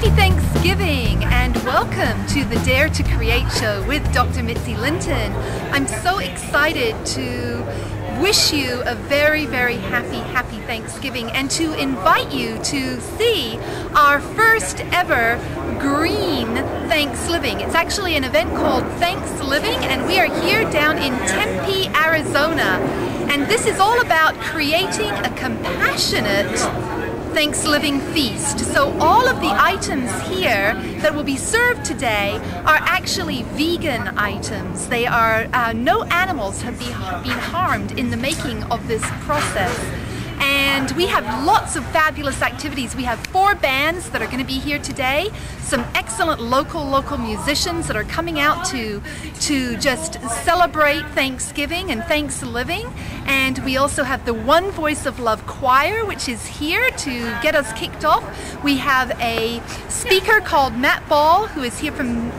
Happy Thanksgiving and welcome to the Dare to Create show with Dr. Mitzi Linton. I'm so excited to wish you a very, very happy Thanksgiving and to invite you to see our first ever green Thanksgiving. It's actually an event called Thanksliving, and we are here down in Tempe, Arizona. And this is all about creating a compassionate Thanksgiving feast. So all of the items here that will be served today are actually vegan items. They are, no animals have been harmed in the making of this process. And we have lots of fabulous activities. We have 4 bands that are going to be here today, some excellent local musicians that are coming out to just celebrate Thanksgiving and Thanksgiving. And we also have the One Voice of Love Choir, which is here to get us kicked off. We have a speaker called Matt Ball, who is here from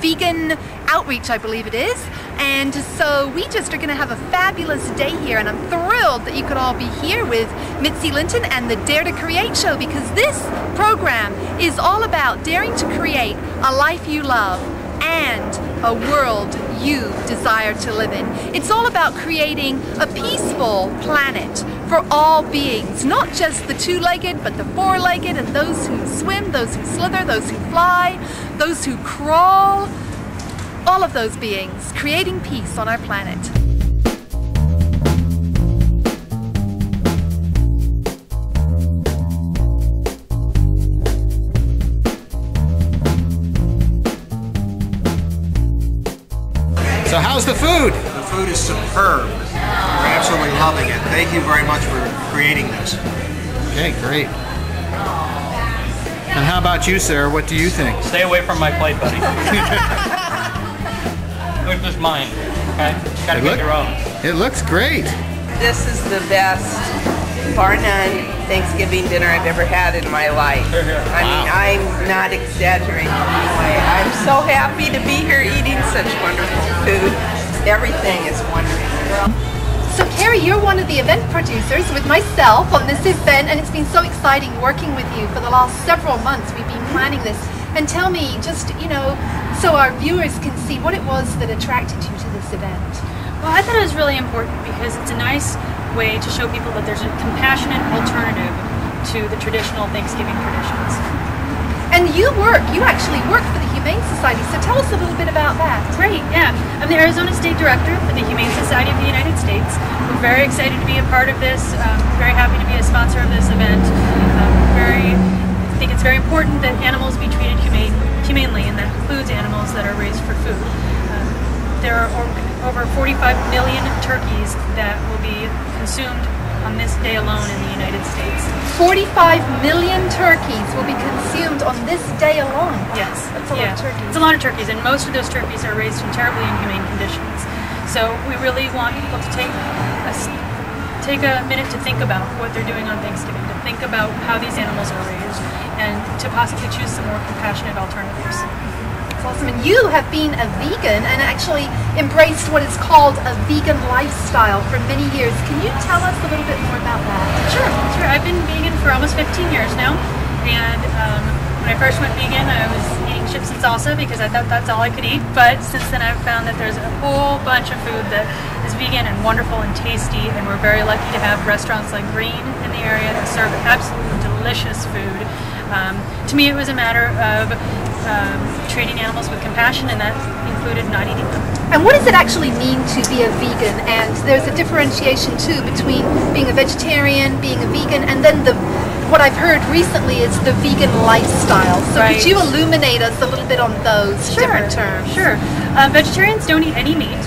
Vegan Outreach, I believe it is. And so we just are going to have a fabulous day here, and I'm thrilled that you could all be here with Mitzi Linton and the Dare to Create show, because this program is all about daring to create a life you love and a world you desire to live in. It's all about creating a peaceful planet for all beings, not just the 2-legged, but the 4-legged, and those who swim, those who slither, those who fly, those who crawl. All of those beings, creating peace on our planet. So how's the food? The food is superb. We're absolutely loving it. Thank you very much for creating this. Okay, great. And how about you, Sarah? What do you think? Stay away from my plate, buddy. Which is mine, okay? Gotta get your own. It looks great. This is the best, bar none, Thanksgiving dinner I've ever had in my life. I mean, I'm not exaggerating in any way. I'm so happy to be here eating such wonderful food. Everything is wonderful. So Carrie, you're one of the event producers with myself on this event, and it's been so exciting working with you for the last several months. We've been planning this. And tell me, just, so our viewers can see what it was that attracted you to this event. Well, I thought it was really important because it's a nice way to show people that there's a compassionate alternative to the traditional Thanksgiving traditions. And you actually work for the Humane Society, so tell us a little bit about that. Great, yeah. I'm the Arizona State Director for the Humane Society of the United States. We're very excited to be a part of this, very happy to be a sponsor of this event. I think it's very important that animals be treated humanely, and that includes animals that are raised for food. There are over 45 million turkeys that will be consumed on this day alone in the United States. 45 million turkeys will be consumed on this day alone. Yes. That's a lot of turkeys. It's a lot of turkeys, and most of those turkeys are raised in terribly inhumane conditions. So we really want people to take a minute to think about what they're doing on Thanksgiving, to think about how these animals are raised, and to possibly choose some more compassionate alternatives. That's awesome. And you have been a vegan and actually embraced what is called a vegan lifestyle for many years. Can you tell us a little bit more about that? Sure. I've been vegan for almost 15 years now, and when I first went vegan, I was eating chips and salsa because I thought that's all I could eat. But since then, I've found that there's a whole bunch of food that is vegan and wonderful and tasty, and we're very lucky to have restaurants like Green in the area that serve absolutely delicious food. To me, it was a matter of treating animals with compassion, and that included not eating them. And what does it actually mean to be a vegan? And there's a differentiation too between being a vegetarian, being a vegan, and then what I've heard recently is the vegan lifestyle. So right. Could you illuminate us a little bit on those different terms? Sure. Vegetarians don't eat any meat.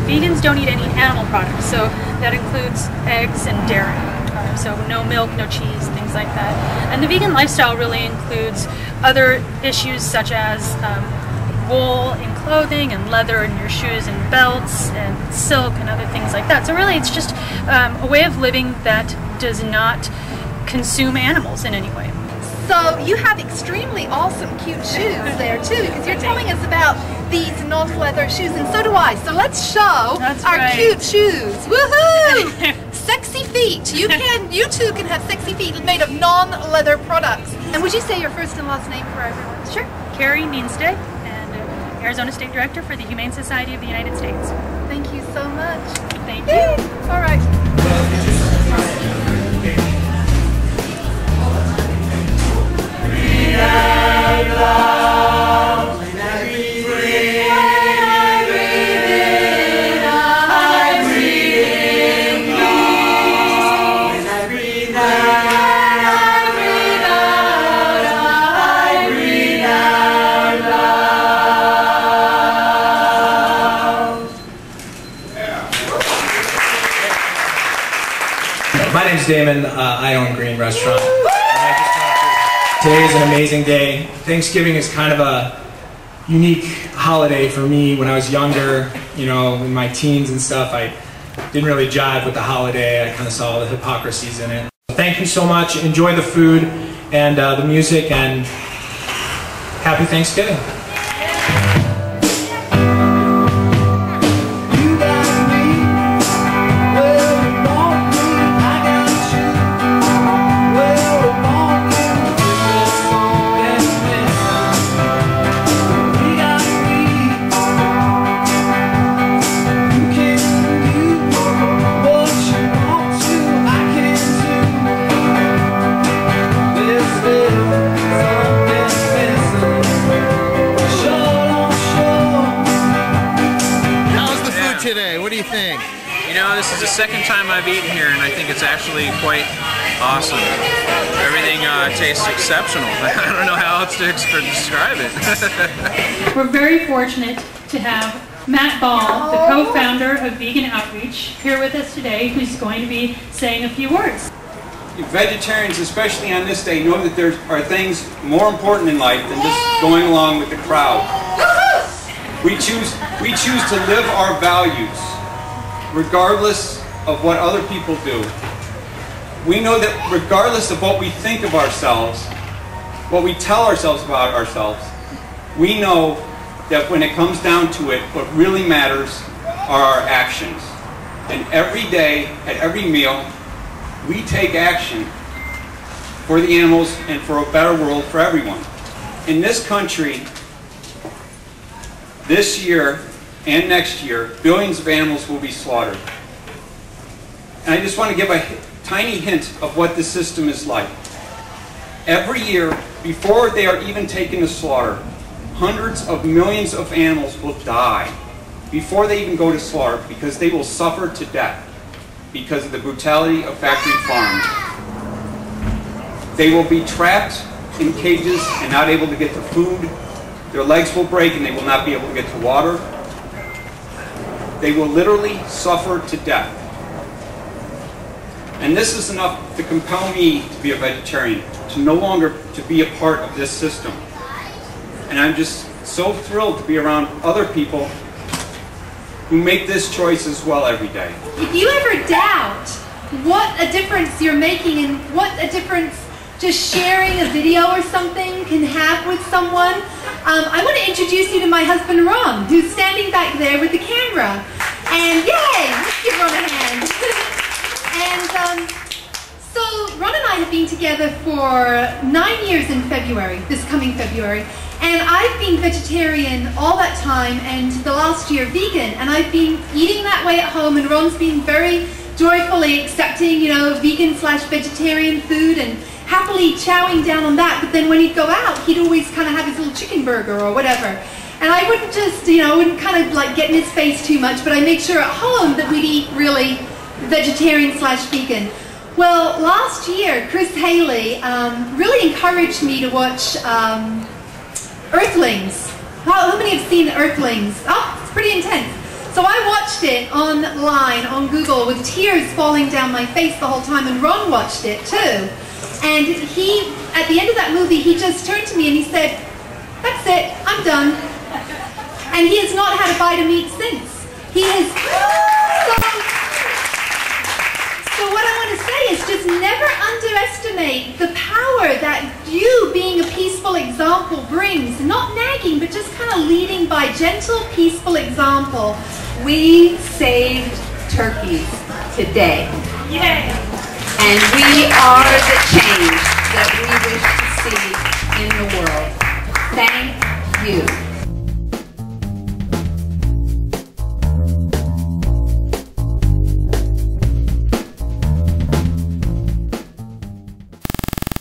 Vegans don't eat any animal products. So that includes eggs and dairy. So no milk, no cheese, things like that. And the vegan lifestyle really includes other issues such as wool in clothing and leather in your shoes and belts and silk and other things like that. So really it's just a way of living that does not consume animals in any way. So you have extremely awesome cute shoes there too, because you're telling us about these non-leather shoes, and so do I. So let's show our cute shoes. Woohoo! Sexy feet. You too can have sexy feet made of non-leather products. And would you say your first and last name for everyone? Sure. Carrie Meanstay, and Arizona State Director for the Humane Society of the United States. Thank you so much. Thank you. All right. My name's Damon. I own Green Restaurant. Today is an amazing day. Thanksgiving is kind of a unique holiday for me. When I was younger, you know, in my teens and stuff, I didn't really jive with the holiday. I kind of saw the hypocrisies in it. Thank you so much. Enjoy the food and the music, and happy Thanksgiving. Today, what do you think? You know, this is the second time I've eaten here, and I think it's actually quite awesome. Everything tastes exceptional. I don't know how else to describe it. We're very fortunate to have Matt Ball, the co-founder of Vegan Outreach, here with us today, who's going to be saying a few words. Vegetarians, especially on this day, know that there are things more important in life than just going along with the crowd. We choose to live our values, regardless of what other people do. We know that regardless of what we think of ourselves, what we tell ourselves about ourselves, we know that when it comes down to it, what really matters are our actions. And every day, at every meal, we take action for the animals and for a better world for everyone. In this country, this year and next year, billions of animals will be slaughtered. And I just want to give a tiny hint of what the system is like. Every year, before they are even taken to slaughter, hundreds of millions of animals will die before they even go to slaughter, because they will suffer to death because of the brutality of factory farms. They will be trapped in cages and not able to get to food. Their legs will break and they will not be able to get to water. They will literally suffer to death. And this is enough to compel me to be a vegetarian, to no longer to be a part of this system. And I'm just so thrilled to be around other people who make this choice as well every day. If you ever doubt what a difference you're making and what a difference just sharing a video or something can have with someone, I want to introduce you to my husband Ron, who's standing back there with the camera. And yay! Let's give Ron a hand. And so Ron and I have been together for 9 years in February, this coming February. And I've been vegetarian all that time, and the last year vegan. And I've been eating that way at home, and Ron's been very joyfully accepting, you know, vegan/vegetarian food and happily chowing down on that. But then when he'd go out, he'd always kind of have his little chicken burger or whatever. And I wouldn't just, you know, wouldn't kind of like get in his face too much, but I made sure at home that we'd eat really vegetarian/vegan. Well, last year, Chris Haley really encouraged me to watch Earthlings. How many have seen Earthlings? Oh, it's pretty intense. So I watched it online on Google with tears falling down my face the whole time, and Ron watched it too. And he, at the end of that movie, he just turned to me and he said, "That's it, I'm done." And he has not had a bite of meat since. He has... So what I want to say is just never underestimate the power that you being a peaceful example brings. Not nagging, but just kind of leading by gentle, peaceful example. We saved turkeys today. Yay! And we are the change that we wish to see in the world. Thank you.